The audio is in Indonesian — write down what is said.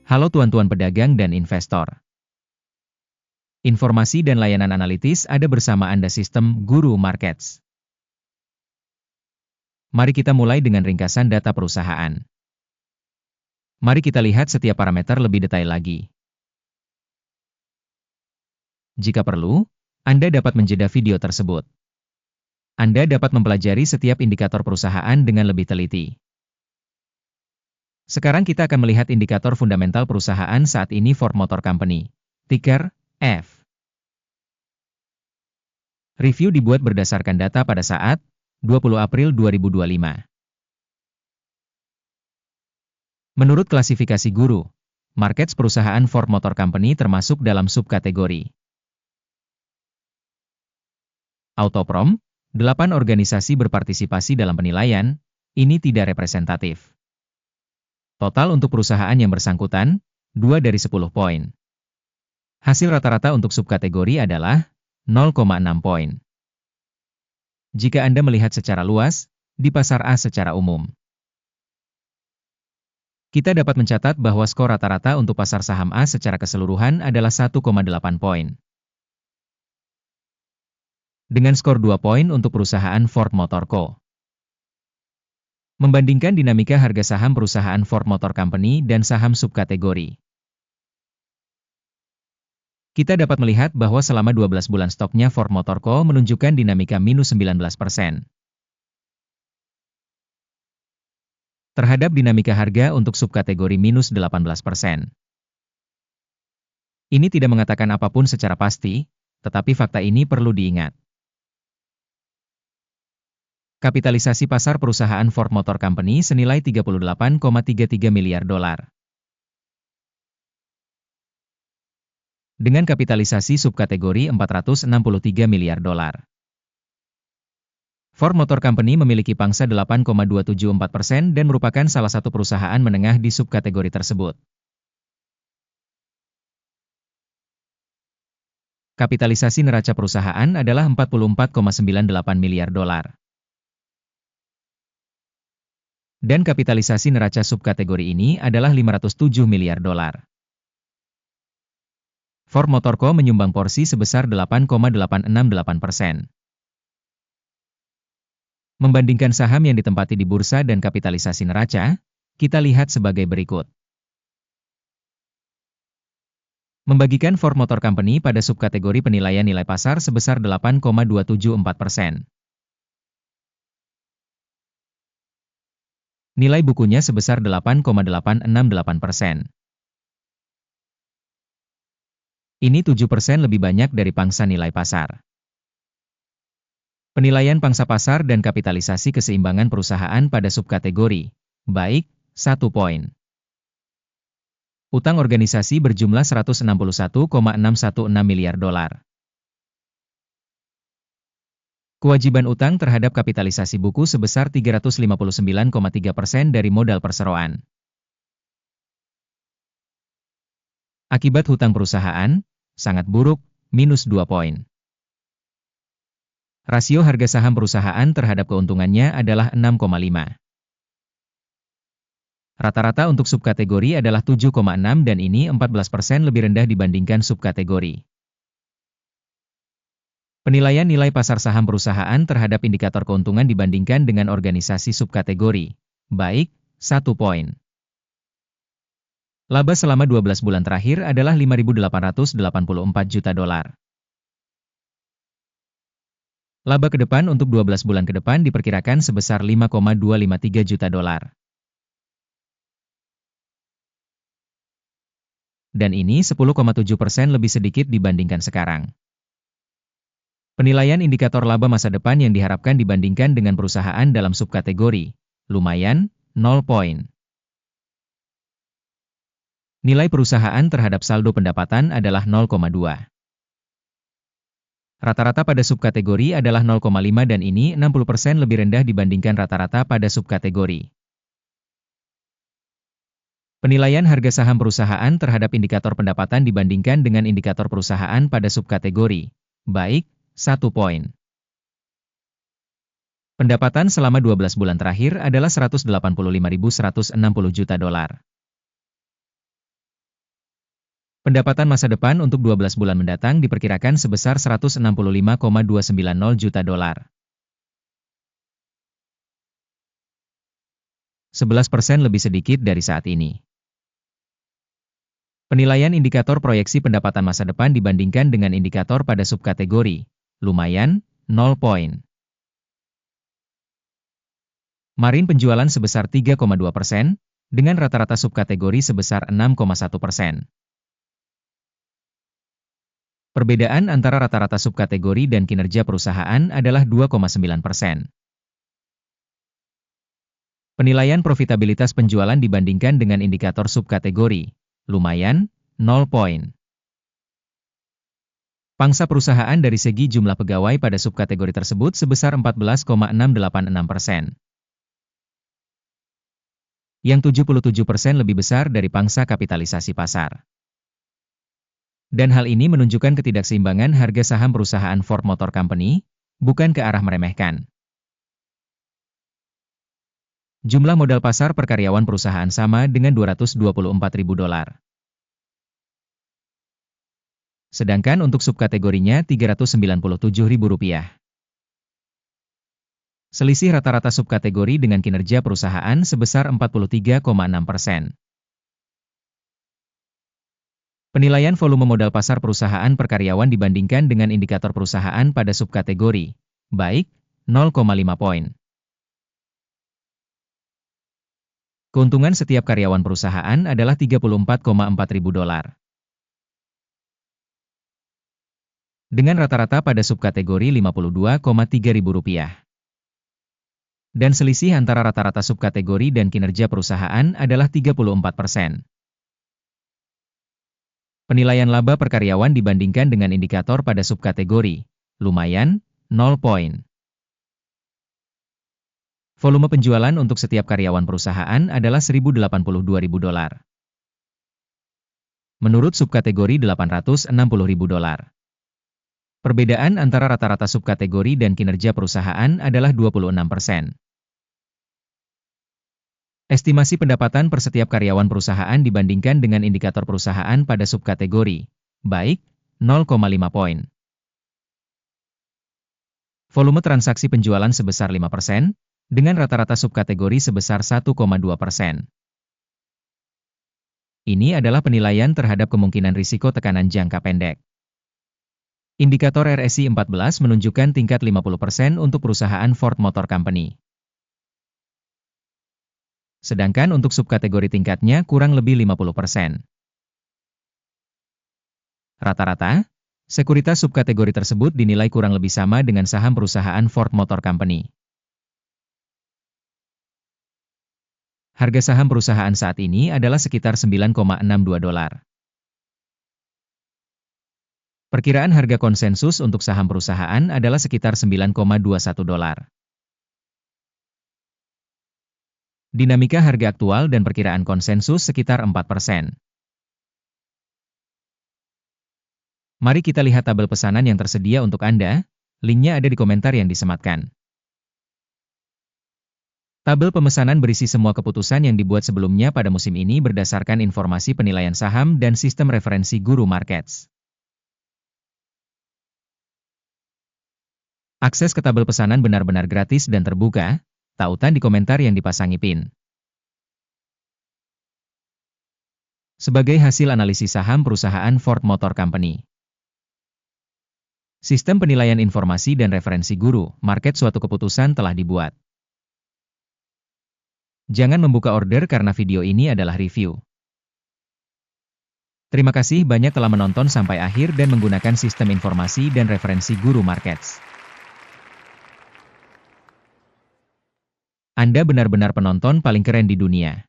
Halo tuan-tuan pedagang dan investor. Informasi dan layanan analitis ada bersama Anda Sistem Guru Markets. Mari kita mulai dengan ringkasan data perusahaan. Mari kita lihat setiap parameter lebih detail lagi. Jika perlu, Anda dapat menjeda video tersebut. Anda dapat mempelajari setiap indikator perusahaan dengan lebih teliti. Sekarang kita akan melihat indikator fundamental perusahaan saat ini Ford Motor Company, ticker F. Review dibuat berdasarkan data pada saat 20 April 2025. Menurut klasifikasi Guru, markets perusahaan Ford Motor Company termasuk dalam subkategori Autoprom, 8 organisasi berpartisipasi dalam penilaian, ini tidak representatif. Total untuk perusahaan yang bersangkutan, 2 dari 10 poin. Hasil rata-rata untuk subkategori adalah 0,6 poin. Jika Anda melihat secara luas, di pasar A secara umum, kita dapat mencatat bahwa skor rata-rata untuk pasar saham A secara keseluruhan adalah 1,8 poin. Dengan skor 2 poin untuk perusahaan Ford Motor Co. Membandingkan dinamika harga saham perusahaan Ford Motor Company dan saham subkategori, kita dapat melihat bahwa selama 12 bulan stoknya Ford Motor Co. menunjukkan dinamika minus 19%. Terhadap dinamika harga untuk subkategori minus 18%. Ini tidak mengatakan apapun secara pasti, tetapi fakta ini perlu diingat. Kapitalisasi pasar perusahaan Ford Motor Company senilai 38,33 miliar dolar. Dengan kapitalisasi subkategori 463 miliar dolar. Ford Motor Company memiliki pangsa 8,274% dan merupakan salah satu perusahaan menengah di subkategori tersebut. Kapitalisasi neraca perusahaan adalah 44,98 miliar dolar. Dan kapitalisasi neraca subkategori ini adalah 507 miliar dolar. Ford Motor Co. menyumbang porsi sebesar 8,868%. Membandingkan saham yang ditempati di bursa dan kapitalisasi neraca, kita lihat sebagai berikut. Membagikan Ford Motor Company pada subkategori penilaian nilai pasar sebesar 8,274%. Nilai bukunya sebesar 8,868%. Ini 7% lebih banyak dari pangsa nilai pasar. Penilaian pangsa pasar dan kapitalisasi keseimbangan perusahaan pada subkategori, baik, 1 poin. Utang organisasi berjumlah 161,616 miliar dolar. Kewajiban utang terhadap kapitalisasi buku sebesar 359,3% dari modal perseroan. Akibat hutang perusahaan, sangat buruk, minus 2 poin. Rasio harga saham perusahaan terhadap keuntungannya adalah 6,5. Rata-rata untuk subkategori adalah 7,6 dan ini 14% lebih rendah dibandingkan subkategori. Penilaian nilai pasar saham perusahaan terhadap indikator keuntungan dibandingkan dengan organisasi subkategori, baik, 1 poin. Laba selama 12 bulan terakhir adalah 5.884 juta dolar. Laba ke depan untuk 12 bulan ke depan diperkirakan sebesar 5,253 juta dolar. Dan ini 10,7% lebih sedikit dibandingkan sekarang. Penilaian indikator laba masa depan yang diharapkan dibandingkan dengan perusahaan dalam subkategori, lumayan, 0 poin. Nilai perusahaan terhadap saldo pendapatan adalah 0,2. Rata-rata pada subkategori adalah 0,5 dan ini 60% lebih rendah dibandingkan rata-rata pada subkategori. Penilaian harga saham perusahaan terhadap indikator pendapatan dibandingkan dengan indikator perusahaan pada subkategori, baik, 1 poin. Pendapatan selama 12 bulan terakhir adalah 185.160 juta dolar. Pendapatan masa depan untuk 12 bulan mendatang diperkirakan sebesar 165,290 juta dolar. 11% lebih sedikit dari saat ini. Penilaian indikator proyeksi pendapatan masa depan dibandingkan dengan indikator pada subkategori. Lumayan, 0 poin. Marine penjualan sebesar 3,2%, dengan rata-rata subkategori sebesar 6,1%. Perbedaan antara rata-rata subkategori dan kinerja perusahaan adalah 2,9%. Penilaian profitabilitas penjualan dibandingkan dengan indikator subkategori. Lumayan, 0 poin. Pangsa perusahaan dari segi jumlah pegawai pada subkategori tersebut sebesar 14,686%. Yang 77% lebih besar dari pangsa kapitalisasi pasar. Dan hal ini menunjukkan ketidakseimbangan harga saham perusahaan Ford Motor Company, bukan ke arah meremehkan. Jumlah modal pasar per karyawan perusahaan sama dengan $224.000. Sedangkan untuk subkategorinya Rp397.000. Selisih rata-rata subkategori dengan kinerja perusahaan sebesar 43,6%. Penilaian volume modal pasar perusahaan per karyawan dibandingkan dengan indikator perusahaan pada subkategori. Baik, 0,5 poin. Keuntungan setiap karyawan perusahaan adalah $34,400. Dengan rata-rata pada subkategori Rp52,300. Dan selisih antara rata-rata subkategori dan kinerja perusahaan adalah 34%. Penilaian laba per karyawan dibandingkan dengan indikator pada subkategori. Lumayan, 0 poin. Volume penjualan untuk setiap karyawan perusahaan adalah $1.082.000. Menurut subkategori $860.000. Perbedaan antara rata-rata subkategori dan kinerja perusahaan adalah 26%. Estimasi pendapatan per setiap karyawan perusahaan dibandingkan dengan indikator perusahaan pada subkategori. Baik, 0,5 poin. Volume transaksi penjualan sebesar 5%, dengan rata-rata subkategori sebesar 1,2%. Ini adalah penilaian terhadap kemungkinan risiko tekanan jangka pendek. Indikator RSI 14 menunjukkan tingkat 50% untuk perusahaan Ford Motor Company. Sedangkan untuk subkategori tingkatnya kurang lebih 50%. Rata-rata, sekuritas subkategori tersebut dinilai kurang lebih sama dengan saham perusahaan Ford Motor Company. Harga saham perusahaan saat ini adalah sekitar $9,62. Perkiraan harga konsensus untuk saham perusahaan adalah sekitar $9,21. Dinamika harga aktual dan perkiraan konsensus sekitar 4%. Mari kita lihat tabel pesanan yang tersedia untuk Anda, linknya ada di komentar yang disematkan. Tabel pemesanan berisi semua keputusan yang dibuat sebelumnya pada musim ini berdasarkan informasi penilaian saham dan sistem referensi Guru Markets. Akses ke tabel pesanan benar-benar gratis dan terbuka, tautan di komentar yang dipasangi pin. Sebagai hasil analisis saham perusahaan Ford Motor Company. Sistem penilaian informasi dan referensi Guru Market suatu keputusan telah dibuat. Jangan membuka order karena video ini adalah review. Terima kasih banyak telah menonton sampai akhir dan menggunakan sistem informasi dan referensi Guru Markets. Anda benar-benar penonton paling keren di dunia.